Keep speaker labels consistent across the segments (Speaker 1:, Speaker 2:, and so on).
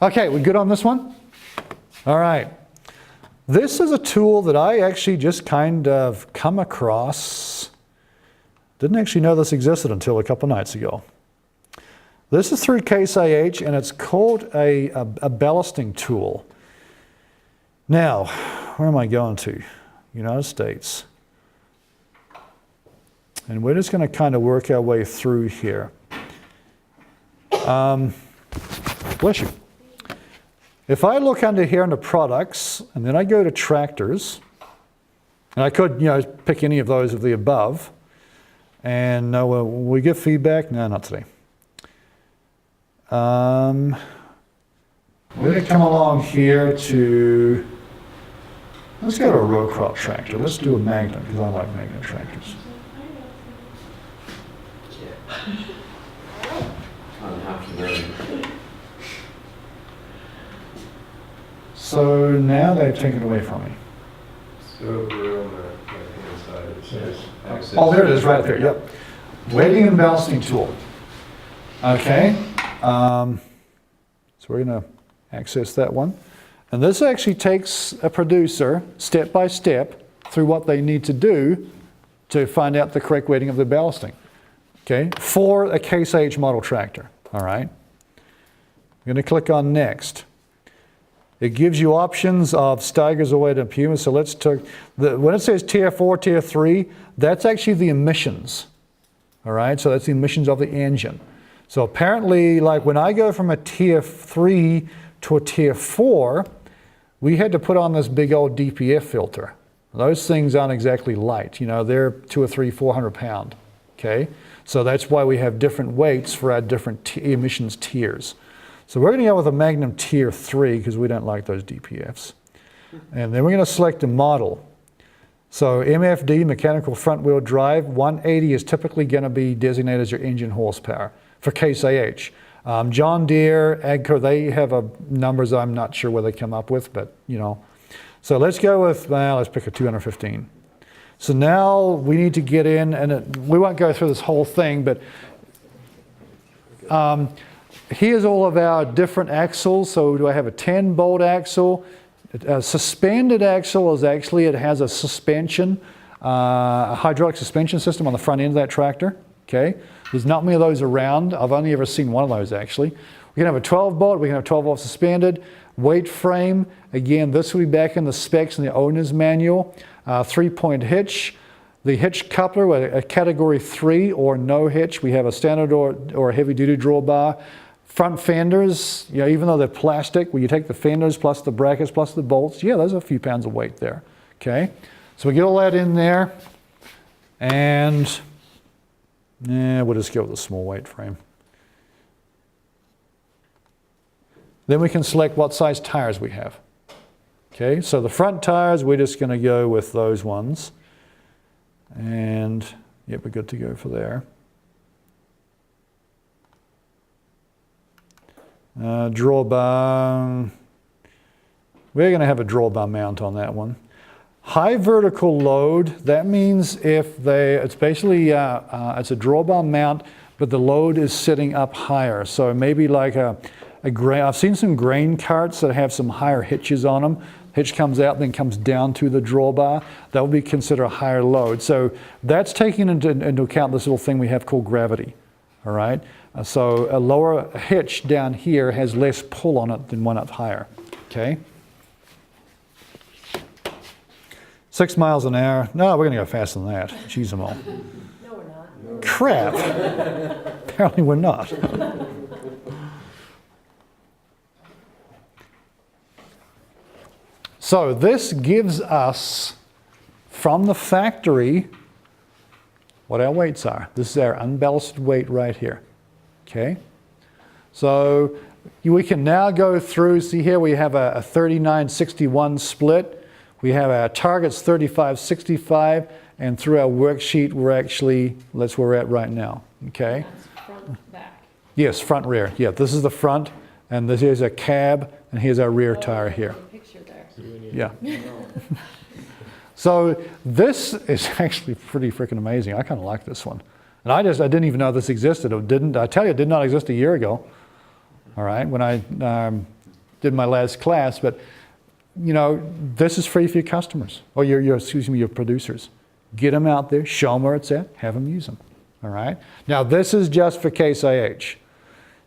Speaker 1: Okay, we good on this one? All right. This is a tool that I actually just kind of come across. Didn't actually know this existed until a couple nights ago. This is through Case IH, and it's called a ballasting tool. Now, where am I going to? United States. And we're just going to kind of work our way through here. Bless you. If I look under here under products, and then I go to tractors, and I could, pick any of those of the above, and will we give feedback? No, not today. We're going to come along here to, let's go to a row crop tractor. Let's do a Magnum, because I like Magnum tractors. So now they've taken it away from me.
Speaker 2: So over on the right-hand side, it says access.
Speaker 1: Oh, there it is, right there, yep. Weighting and balancing tool. Okay. So we're going to access that one. And this actually takes a producer step by step through what they need to do to find out the correct weighting of the ballasting. Okay, for a Case IH model tractor. All right. I'm going to click on next. It gives you options of Steigers or weight and Puma. So let's take, when it says tier 4, tier 3, that's actually the emissions. All right, so that's the emissions of the engine. So apparently, like when I go from a tier 3 to a tier 4, we had to put on this big old DPF filter. Those things aren't exactly light. They're 2 or 3, 400 pound. Okay, so that's why we have different weights for our different emissions tiers. So we're going to go with a Magnum Tier 3 because we don't like those DPFs. And then we're going to select a model. So MFD, mechanical front wheel drive, 180 is typically going to be designated as your engine horsepower for Case IH. John Deere, AGCO, they have numbers I'm not sure where they come up with, but So let's go with, let's pick a 215. So now we need to get in, and we won't go through this whole thing, but here's all of our different axles. So do I have a 10-bolt axle? A suspended axle is actually, it has a suspension, a hydraulic suspension system on the front end of that tractor. Okay, there's not many of those around. I've only ever seen one of those actually. We can have a 12-bolt, we can have 12-volt suspended. Weight frame, again, this will be back in the specs in the owner's manual. 3-point hitch. The hitch coupler, a category 3 or no hitch. We have a standard or a heavy-duty drawbar. Front fenders, even though they're plastic, when you take the fenders plus the brackets plus the bolts, there's a few pounds of weight there. Okay, so we get all that in there, and we'll just go with a small weight frame. Then we can select what size tires we have. Okay, so the front tires, we're just going to go with those ones. And we're good to go for there. Drawbar, we're going to have a drawbar mount on that one. High vertical load, that means it's basically, it's a drawbar mount, but the load is sitting up higher. So maybe like I've seen some grain carts that have some higher hitches on them. Hitch comes out, then comes down to the drawbar. That would be considered a higher load. So that's taking into account this little thing we have called gravity. All right. So a lower hitch down here has less pull on it than one up higher. Okay. 6 miles an hour. No, we're going to go faster than that. Jeez, them all.
Speaker 3: No, we're not.
Speaker 1: Crap. Apparently we're not. So this gives us, from the factory, what our weights are. This is our unballasted weight right here. Okay? So we can now go through, see here we have a 39-61 split. We have our targets 35-65, and through our worksheet we're actually, that's where we're at right now. Okay?
Speaker 3: That's front, back.
Speaker 1: Yes, front, rear. Yeah, this is the front, and this is a cab, and here's our rear tire here.
Speaker 3: Picture there.
Speaker 1: Yeah. So this is actually pretty freaking amazing. I kind of like this one. And I didn't even know this existed. I tell you, it did not exist a year ago. All right, when I did my last class, but you know, this is free for your customers, or your producers. Get them out there, show them where it's at, have them use them, all right? Now, this is just for Case IH.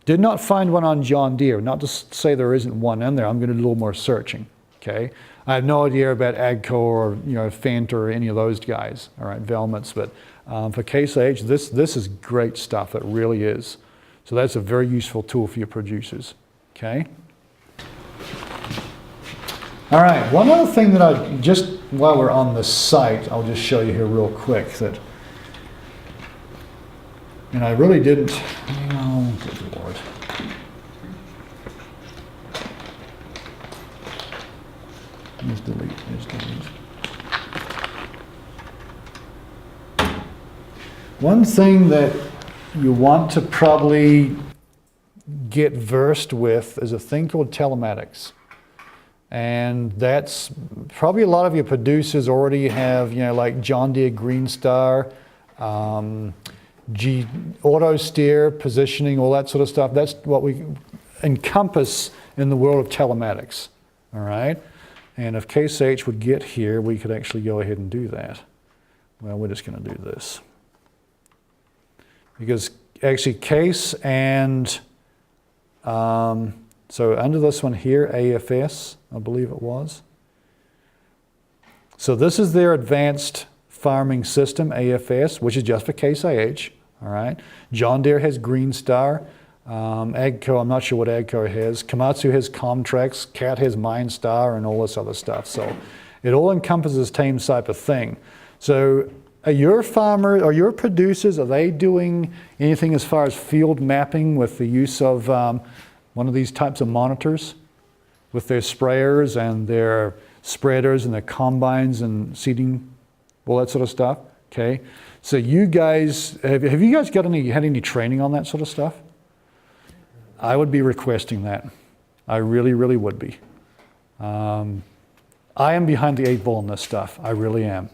Speaker 1: Did not find one on John Deere, not to say there isn't one in there. I'm going to do a little more searching, okay? I have no idea about AGCO or, you know, Fendt or any of those guys, all right, Velmets, but for Case IH, this is great stuff, it really is. So that's a very useful tool for your producers, okay? All right, one other thing that I just, while we're on the site, I'll just show you here real quick that, and I really didn't, oh, good Lord. Let's delete, let's delete. One thing that you want to probably get versed with is a thing called telematics. And that's probably a lot of your producers already have, you know, like John Deere Green Star, auto steer, positioning, all that sort of stuff. That's what we encompass in the world of telematics, all right? And if Case H would get here, we could actually go ahead and do that. Well, we're just going to do this. Because actually Case and, so under this one here, AFS, I believe it was. So this is their advanced farming system, AFS, which is just for Case IH, all right? John Deere has Green Star. AGCO, I'm not sure what AGCO has. Komatsu has Comtrax. CAT has MineStar and all this other stuff. So it all encompasses the same type of thing. So are your farmers or your producers, are they doing anything as far as field mapping with the use of one of these types of monitors with their sprayers and their spreaders and their combines and seeding, all that sort of stuff? Okay. So you guys, have you guys had any training on that sort of stuff? I would be requesting that. I really, really would be. I am behind the 8 ball on this stuff. I really am.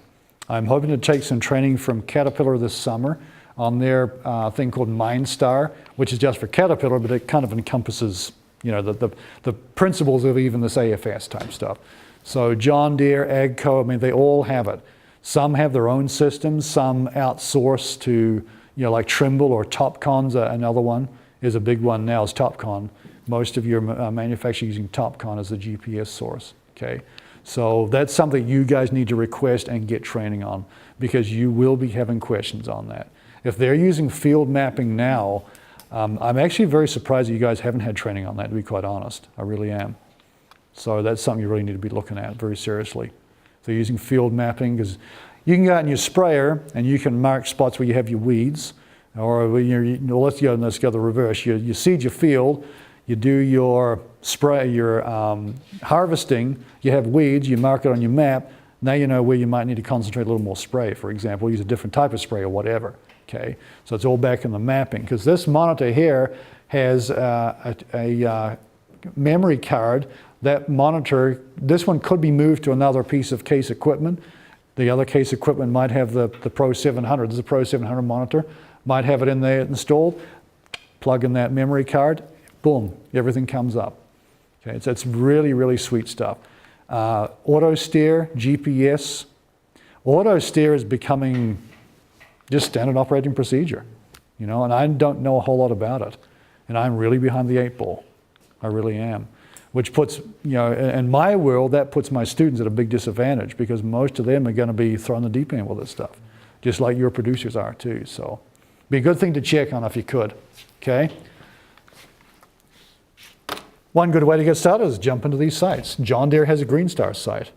Speaker 1: I'm hoping to take some training from Caterpillar this summer on their thing called MineStar, which is just for Caterpillar, but it kind of encompasses, you know, the principles of even this AFS type stuff. So John Deere, AGCO, I mean, they all have it. Some have their own systems, some outsource to, you know, like Trimble or Topcon's another one, is a big one now, is Topcon. Most of your manufacturers using Topcon as the GPS source, okay? So that's something you guys need to request and get training on, because you will be having questions on that. If they're using field mapping now, I'm actually very surprised that you guys haven't had training on that, to be quite honest. I really am. So that's something you really need to be looking at very seriously. If they're using field mapping, because you can go out in your sprayer and you can mark spots where you have your weeds, or let's go the reverse. You seed your field, you do your spray, your harvesting, you have weeds, you mark it on your map, now you know where you might need to concentrate a little more spray, for example, use a different type of spray or whatever, okay? So it's all back in the mapping, because this monitor here has a memory card. That monitor, this one could be moved to another piece of Case equipment. The other Case equipment might have the Pro 700, this is a Pro 700 monitor, might have it in there installed, plug in that memory card, boom, everything comes up. Okay, so it's really, really sweet stuff. Auto steer, GPS. Auto steer is becoming just standard operating procedure, you know, and I don't know a whole lot about it. And I'm really behind the 8 ball. I really am. Which puts, you know, in my world, that puts my students at a big disadvantage, because most of them are going to be thrown the deep end with this stuff, just like your producers are too. So be a good thing to check on if you could, okay? One good way to get started is jump into these sites. John Deere has a Green Star site,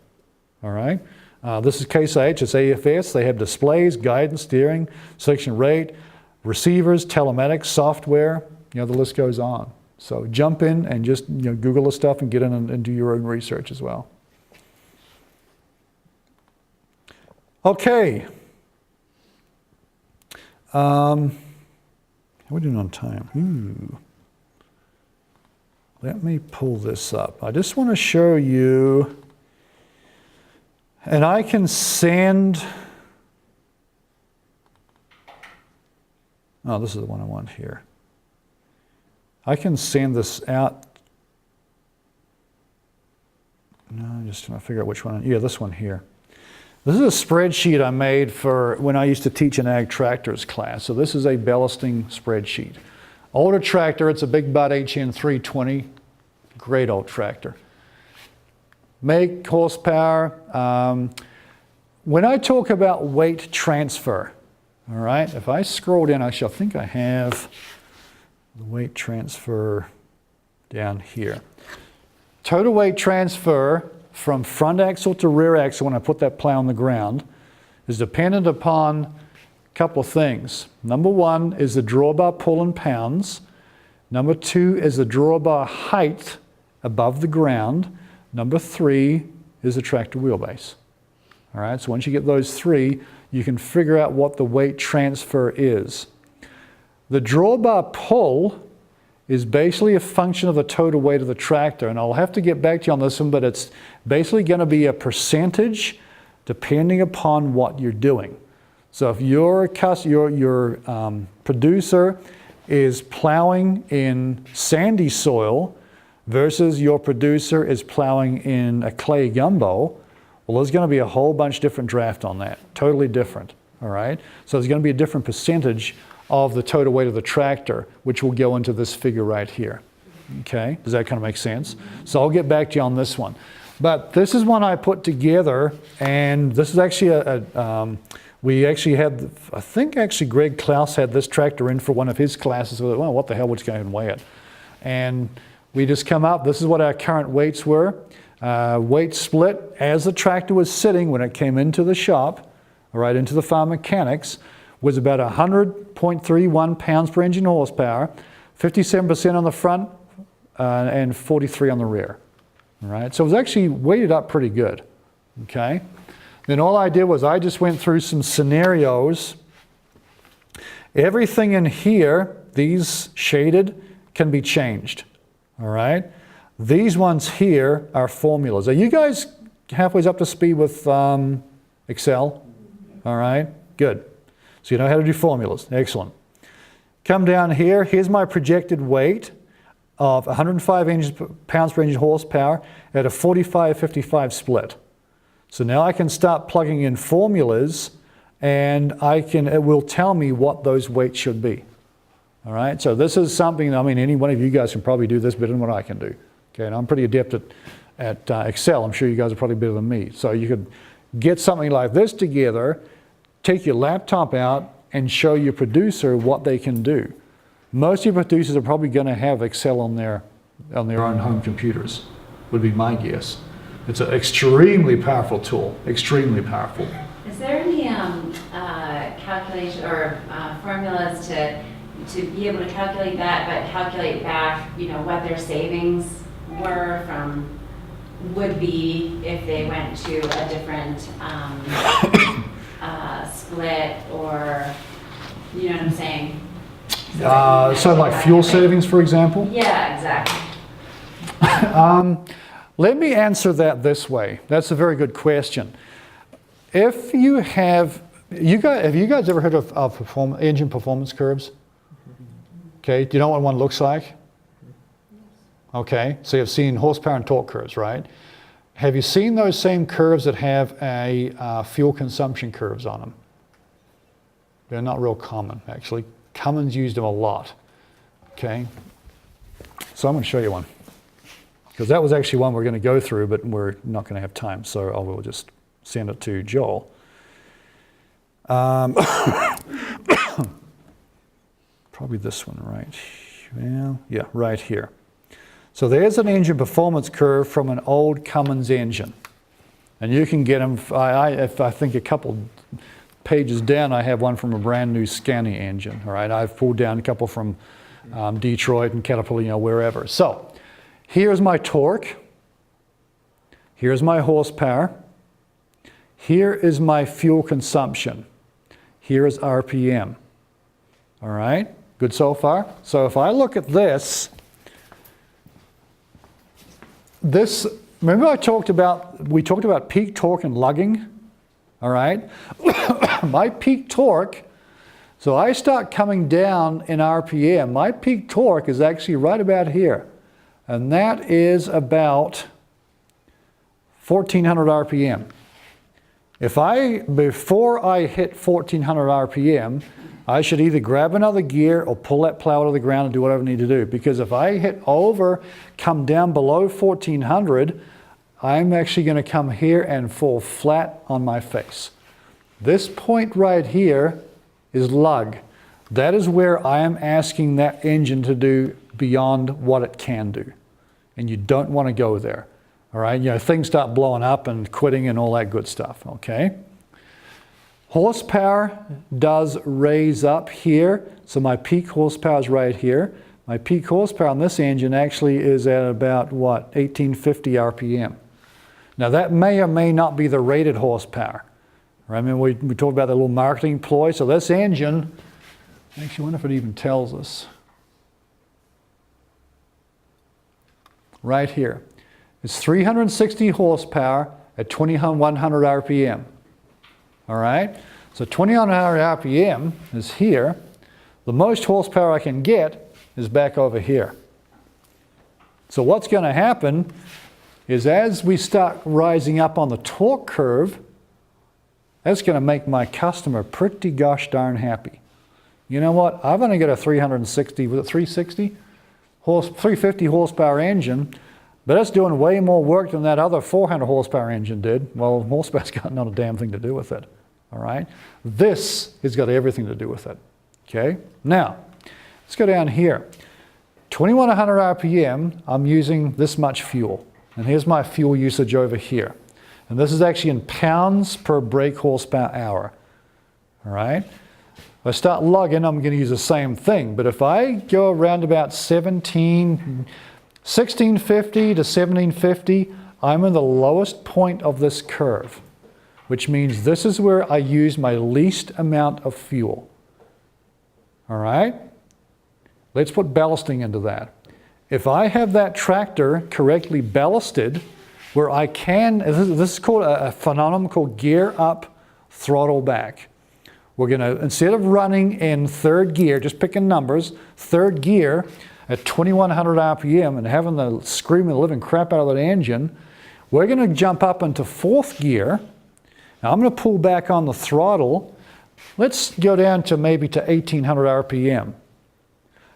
Speaker 1: all right? This is Case IH, it's AFS. They have displays, guidance, steering, selection rate, receivers, telematics, software, you know, the list goes on. So jump in and just, you know, Google the stuff and get in and do your own research as well. Okay. How are we doing on time? Ooh. Let me pull this up. I just want to show you, and I can send, oh, this is the one I want here. I can send this out No, I'm just trying to figure out which one. Yeah, this one here. This is a spreadsheet I made for when I used to teach an ag tractors class. So this is a Ballasting spreadsheet. Older tractor, it's a Big Butt HN 320. Great old tractor. Make, horsepower. When I talk about weight transfer, all right, if I scroll down, actually I think I have the weight transfer down here. Total weight transfer from front axle to rear axle when I put that plow on the ground is dependent upon a couple of things. Number one is the drawbar pull in pounds. Number two is the drawbar height above the ground. Number three is the tractor wheelbase. All right, so once you get those three, you can figure out what the weight transfer is. The drawbar pull is basically a function of the total weight of the tractor, and I'll have to get back to you on this one, but it's basically going to be a percentage depending upon what you're doing. So if your producer is plowing in sandy soil versus your producer is plowing in a clay gumbo, well, there's going to be a whole bunch different draft on that, totally different, all right? So there's going to be a different percentage of the total weight of the tractor, which will go into this figure right here, okay? Does that kind of make sense? So I'll get back to you on this one. But this is one I put together, and this is actually we actually had, I think actually Greg Klaus had this tractor in for one of his classes. So, well, what the hell, we'll just go ahead and weigh it. And we just come up, this is what our current weights were. Weight split as the tractor was sitting when it came into the shop, all right, into the farm mechanics, was about 100.31 pounds per engine horsepower, 57% on the front, and 43 on the rear. All right, so it was actually weighted up pretty good, okay? Then all I did was I just went through some scenarios. Everything in here, these shaded, can be changed, all right? These ones here are formulas. Are you guys halfway up to speed with Excel? All right, good. So you know how to do formulas, excellent. Come down here, here's my projected weight of 105 pounds per engine horsepower at a 45-55 split. So now I can start plugging in formulas and it will tell me what those weights should be. All right, so this is something, I mean, any one of you guys can probably do this better than what I can do. Okay, and I'm pretty adept at Excel. I'm sure you guys are probably better than me. So you could get something like this together, take your laptop out, and show your producer what they can do. Most of your producers are probably going to have Excel on their own home computers, would be my guess. It's an extremely powerful tool, extremely powerful.
Speaker 4: Is there any calculation or formulas to be able to calculate that, but calculate back, you know, what their savings would be if they went to a different split, or, you know what I'm saying?
Speaker 1: So like fuel savings, for example?
Speaker 4: Yeah, exactly.
Speaker 1: Let me answer that this way. That's a very good question. If you have you guys ever heard of engine performance curves? Okay, do you know what one looks like? Okay, so you've seen horsepower and torque curves, right? Have you seen those same curves that have a fuel consumption curves on them? They're not real common, actually. Cummins used them a lot, okay? So I'm going to show you one, because that was actually one we're going to go through, but we're not going to have time, so I will just send it to Joel. Probably this one right, well, yeah, right here. So there's an engine performance curve from an old Cummins engine. And you can get them, I think a couple pages down, I have one from a brand new Scania engine, all right? I've pulled down a couple from Detroit and Caterpillar, you know, wherever. So here's my torque. Here's my horsepower. Here is my fuel consumption. Here is RPM. All right, good so far? So if I look at this, remember we talked about peak torque and lugging, all right? My peak torque, so I start coming down in RPM, my peak torque is actually right about here. And that is about 1400 RPM. Before I hit 1400 RPM, I should either grab another gear or pull that plow out of the ground and do whatever I need to do. Because if I come down below 1400, I'm actually going to come here and fall flat on my face. This point right here is lug. That is where I am asking that engine to do beyond what it can do. And you don't want to go there. All right, things start blowing up and quitting and all that good stuff, okay? Horsepower does raise up here. So my peak horsepower is right here. My peak horsepower on this engine actually is at about, 1850 RPM. Now that may or may not be the rated horsepower. Right? I mean, we talked about the little marketing ploy. So this engine, actually, I wonder if it even tells us. Right here. It's 360 horsepower at 2100 RPM. All right? So 2100 RPM is here. The most horsepower I can get is back over here. So what's going to happen is as we start rising up on the torque curve, that's going to make my customer pretty gosh darn happy. You know what? I've only got a 350 horsepower engine, but it's doing way more work than that other 400 horsepower engine did. Well, horsepower's got not a damn thing to do with it. All right? This has got everything to do with it. Okay? Now, let's go down here. 2100 RPM, I'm using this much fuel. And here's my fuel usage over here. And this is actually in pounds per brake horsepower hour. All right? If I start lugging, I'm going to use the same thing. But if I go around about 1650 to 1750, I'm in the lowest point of this curve, which means this is where I use my least amount of fuel. All right? Let's put ballasting into that. If I have that tractor correctly ballasted, where I can, this is called a phenomenon called gear up, throttle back. We're going to, instead of running in third gear, just picking numbers, third gear at 2100 RPM and having the screaming the living crap out of that engine, we're going to jump up into fourth gear. Now I'm going to pull back on the throttle. Let's go down to maybe to 1800 RPM.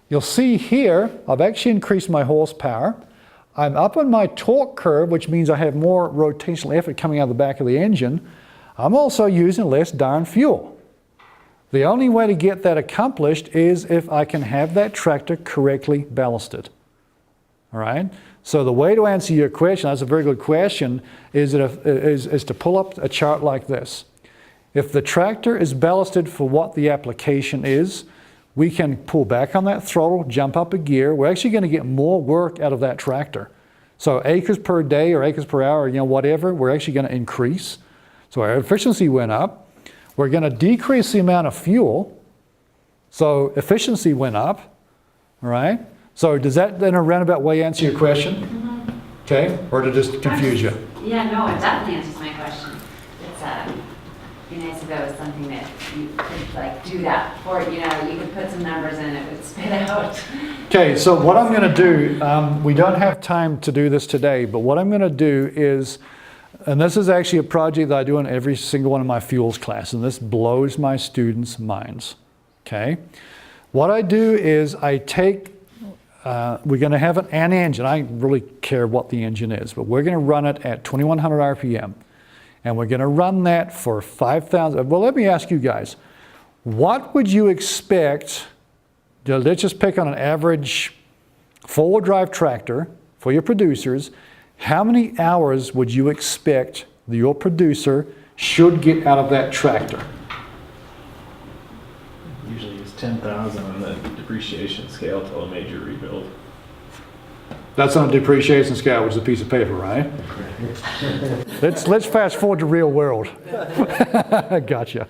Speaker 1: You'll see here, I've actually increased my horsepower. I'm up on my torque curve, which means I have more rotational effort coming out of the back of the engine. I'm also using less darn fuel. The only way to get that accomplished is if I can have that tractor correctly ballasted. All right? So the way to answer your question, that's a very good question, is to pull up a chart like this. If the tractor is ballasted for what the application is, we can pull back on that throttle, jump up a gear. We're actually going to get more work out of that tractor. So acres per day or acres per hour, whatever, we're actually going to increase. So our efficiency went up. We're going to decrease the amount of fuel. So efficiency went up. All right? So does that in a roundabout way answer your question?
Speaker 4: Mm-hmm.
Speaker 1: Okay? Or to just confuse you?
Speaker 4: Yeah, no, it definitely answers my question. It's be nice if it was something that you could do that for, you could put some numbers in and it would spit out.
Speaker 1: Okay, so what I'm going to do, we don't have time to do this today, but what I'm going to do is, and this is actually a project that I do in every single one of my fuels class, and this blows my students' minds. Okay? What I do is I take, we're going to have an engine. I don't really care what the engine is, but we're going to run it at 2100 RPM. And we're going to run that for 5,000. Well, let me ask you guys, what would you expect, let's just pick on an average four-wheel drive tractor for your producers, how many hours would you expect your producer should get out of that tractor?
Speaker 2: Usually use 10,000 on the depreciation scale till a major rebuild.
Speaker 1: That's on a depreciation scale, which is a piece of paper, right? Let's fast forward to real world. Gotcha.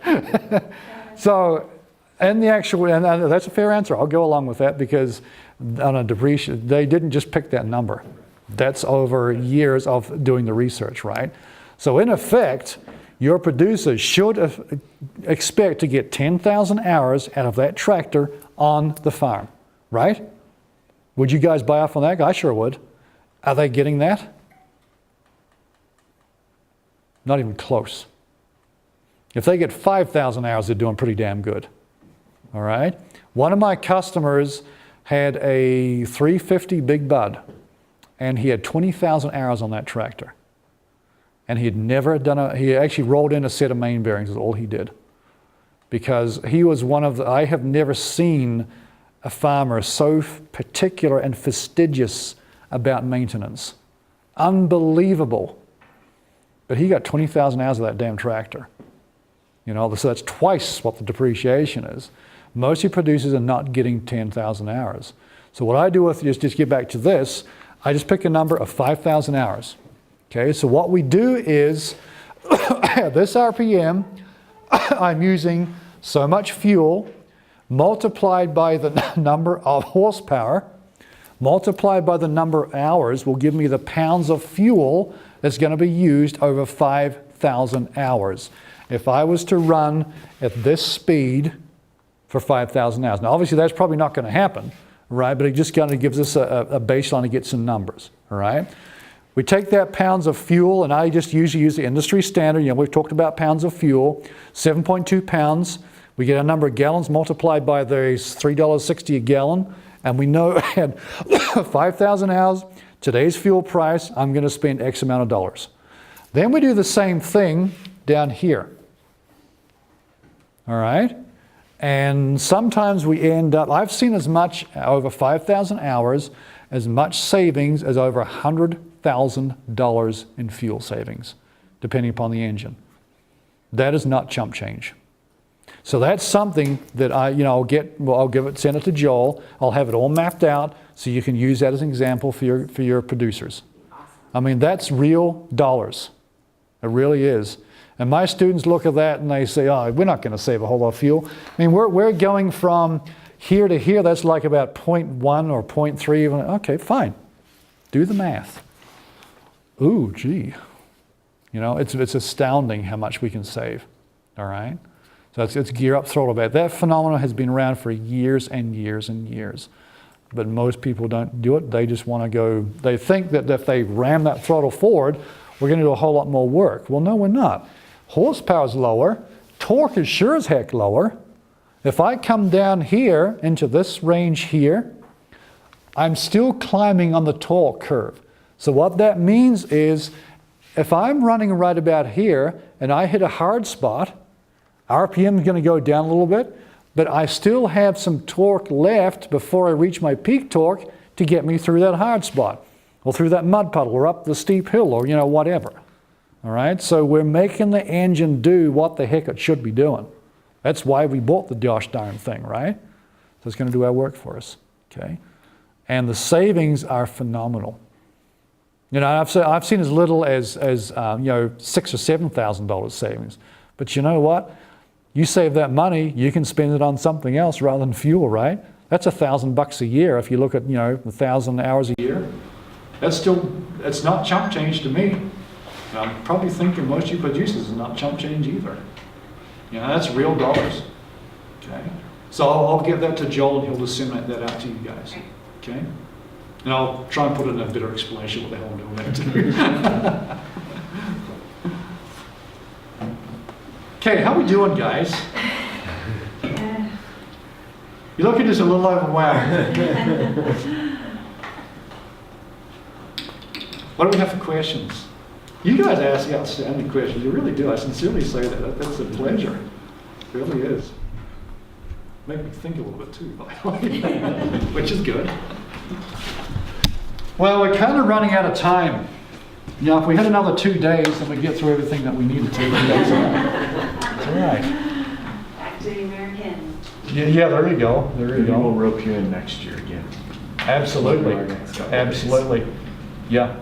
Speaker 1: So, and the actual, and that's a fair answer. I'll go along with that because on a depreciation, they didn't just pick that number. That's over years of doing the research, right? So in effect, your producer should expect to get 10,000 hours out of that tractor on the farm, right? Would you guys buy off on that? I sure would. Are they getting that? Not even close. If they get 5,000 hours, they're doing pretty damn good. All right? One of my customers had a 350 Big Bud, and he had 20,000 hours on that tractor. And he had never done he actually rolled in a set of main bearings is all he did. Because he was one of I have never seen a farmer so particular and fastidious about maintenance. Unbelievable. But he got 20,000 hours of that damn tractor. You know, so that's twice what the depreciation is. Most of your producers are not getting 10,000 hours. So what I do with is just get back to this, I just pick a number of 5,000 hours. Okay, so what we do is, at this RPM, I'm using so much fuel multiplied by the number of horsepower, multiplied by the number of hours will give me the pounds of fuel that's going to be used over 5,000 hours. If I was to run at this speed for 5,000 hours. Now obviously that's probably not going to happen, right? But it just kind of gives us a baseline to get some numbers, all right? We take that pounds of fuel, and I just usually use the industry standard. You know, we've talked about pounds of fuel, 7.2 pounds. We get a number of gallons multiplied by those $3.60 a gallon, and we know at 5,000 hours, today's fuel price, I'm going to spend X amount of dollars. Then we do the same thing down here. All right? And sometimes we end up, I've seen as much over 5,000 hours, as much savings as over $100,000 in fuel savings, depending upon the engine. That is not chump change. So that's something that I'll send it to Joel. I'll have it all mapped out so you can use that as an example for your producers. I mean, that's real dollars. It really is. And my students look at that and they say, oh, we're not going to save a whole lot of fuel. I mean, we're going from here to here, that's like about 0.1 or 0.3. Okay, fine. Do the math. Ooh, gee. You know, it's astounding how much we can save. All right? So it's gear up, throttle back. That phenomenon has been around for years and years and years. But most people don't do it. They just want to go, they think that if they ram that throttle forward, we're going to do a whole lot more work. Well, no, we're not. Horsepower's lower. Torque is sure as heck lower. If I come down here into this range here, I'm still climbing on the torque curve. So what that means is if I'm running right about here and I hit a hard spot, RPM is going to go down a little bit, but I still have some torque left before I reach my peak torque to get me through that hard spot, or through that mud puddle, or up the steep hill, or whatever. All right, so we're making the engine do what the heck it should be doing. That's why we bought the gosh darn thing, right? So it's going to do our work for us, okay? And the savings are phenomenal. You know, I've seen as little as $6,000 or $7,000 savings. But you know what? You save that money, you can spend it on something else rather than fuel, right? That's $1,000 a year if you look at 1,000 hours a year. It's not chump change to me. And I'm probably thinking most of you producers is not chump change either. You know, that's real dollars. Okay? So I'll give that to Joel and he'll disseminate that out to you guys. Okay? And I'll try and put in a better explanation what the hell I'm doing there too. Okay, how we doing, guys? You're looking just a little overwhelmed. What do we have for questions? You guys ask outstanding questions. You really do. I sincerely say that. That's a pleasure. It really is. Make me think a little bit too, by the way, which is good. Well, we're kind of running out of time. If we had another 2 days, then we'd get through everything that we needed to. That's all right.
Speaker 4: Back to the American.
Speaker 1: Yeah, there you go. There you go.
Speaker 2: We'll rope you in next year again.
Speaker 1: Absolutely. Absolutely. Yeah.